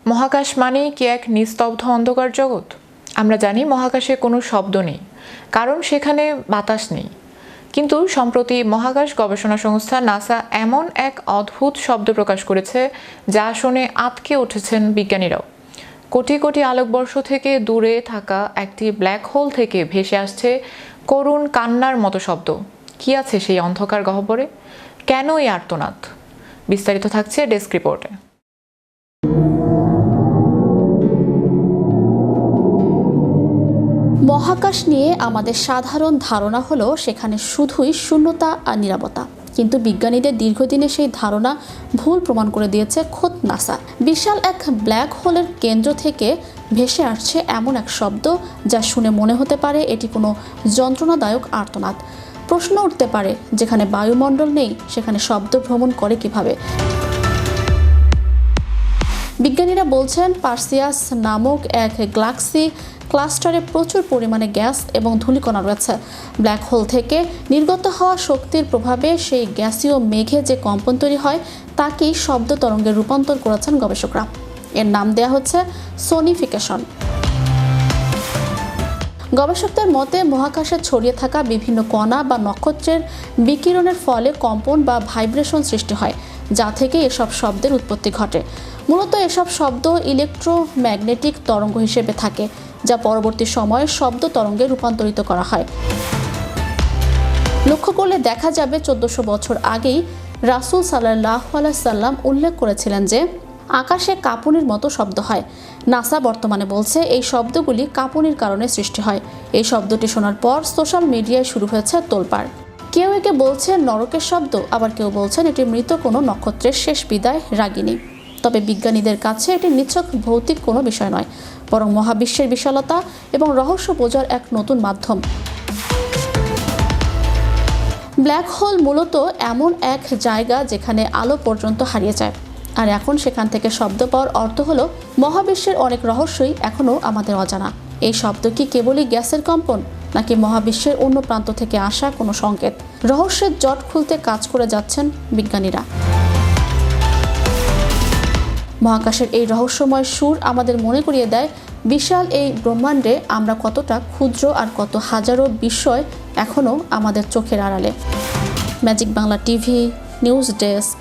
মহাকাশ মানেই কি এক নিস্তব্ধ অন্ধকার জগৎ? আমরা জানি মহাকাশে কোনো শব্দ নেই, কারণ সেখানে বাতাস নেই। কিন্তু সম্প্রতি মহাকাশ গবেষণা সংস্থা নাসা এমন এক অদ্ভুত শব্দ প্রকাশ করেছে যা শুনে আঁতকে উঠেছেন বিজ্ঞানীরাও। কোটি কোটি আলোকবর্ষ থেকে দূরে থাকা একটি ব্ল্যাক হোল থেকে ভেসে আসছে করুণ কান্নার মতো শব্দ। কি আছে সেই অন্ধকার গহ্বরে? কেন এই আর্তনাদ? বিস্তারিত থাকছে ডেস্ক রিপোর্টে। মহাকাশ নিয়ে আমাদের সাধারণ ধারণা হলো সেখানে শুধুই শূন্যতা আর নীরবতা, কিন্তু বিজ্ঞানীদের দীর্ঘদিনে সেই ধারণা ভুল প্রমাণ করে দিয়েছে খোদ নাসা। বিশাল এক ব্ল্যাক হোলের কেন্দ্র থেকে ভেসে আসছে এমন এক শব্দ যা শুনে মনে হতে পারে এটি কোনো যন্ত্রণাদায়ক আর্তনাদ। প্রশ্ন উঠতে পারে, যেখানে বায়ুমণ্ডল নেই সেখানে শব্দ ভ্রমণ করে কিভাবে? বিজ্ঞানীরা বলছেন পার্সিয়াস নামক এক গ্যালাক্সি ক্লাস্টারে প্রচুর পরিমাণে গ্যাস এবং ধূলিকণা রয়েছে। ব্ল্যাক হোল থেকে নির্গত হওয়া শক্তির প্রভাবে সেই গ্যাসীয় মেঘে যে কম্পন তৈরি হয় তাকেই শব্দ তরঙ্গে রূপান্তর করেছেন গবেষকরা। এর নাম দেওয়া হচ্ছে সোনিফিকেশন। গবেষকদের মতে মহাকাশে ছড়িয়ে থাকা বিভিন্ন কণা বা নক্ষত্রের বিকিরণের ফলে কম্পন বা ভাইব্রেশন সৃষ্টি হয়, যা থেকে এসব শব্দের উৎপত্তি ঘটে। মূলত এসব শব্দ ইলেকট্রোম্যাগনেটিক তরঙ্গ হিসেবে থাকে, যা পরবর্তী সময়ে শব্দ তরঙ্গে রূপান্তরিত করা হয়। লক্ষ্য করলে দেখা যাবে 1400 বছর আগেই রাসূল সাল্লাল্লাহু আলাইহি সাল্লাম উল্লেখ করেছিলেন যে আকাশে কাঁপুনির মতো শব্দ হয়। নাসা বর্তমানে বলছে এই শব্দগুলি কাঁপুনির কারণে সৃষ্টি হয়। এই শব্দটি শোনার পর সোশ্যাল মিডিয়ায় শুরু হয়েছে তোলপাড়। কেউ একে বলছেন নরকের শব্দ, আবার কেউ বলছেন এটি মৃত কোনো নক্ষত্রের শেষ বিদায় রাগিনী। তবে বিজ্ঞানীদের কাছে এটি নিছক ভৌতিক কোনো বিষয় নয়, বরং মহাবিশ্বের বিশালতা এবং রহস্য বোঝার এক নতুন মাধ্যম। ব্ল্যাক হোল মূলত এমন এক জায়গা যেখানে আলো পর্যন্ত হারিয়ে যায়, আর এখন সেখান থেকে শব্দ পাওয়ার অর্থ হলো মহাবিশ্বের অনেক রহস্যই এখনও আমাদের অজানা। এই শব্দ কি কেবলই গ্যাসের কম্পন, নাকি মহাবিশ্বের অন্য প্রান্ত থেকে আসা কোনো সংকেত? রহস্যের জট খুলতে কাজ করে যাচ্ছেন বিজ্ঞানীরা। মহাকাশের এই রহস্যময় সুর আমাদের মনে করিয়ে দেয় বিশাল এই ব্রহ্মাণ্ডে আমরা কতটা ক্ষুদ্র, আর কত হাজারো বিষয় এখনও আমাদের চোখের আড়ালে। Magic Bangla TV news desk.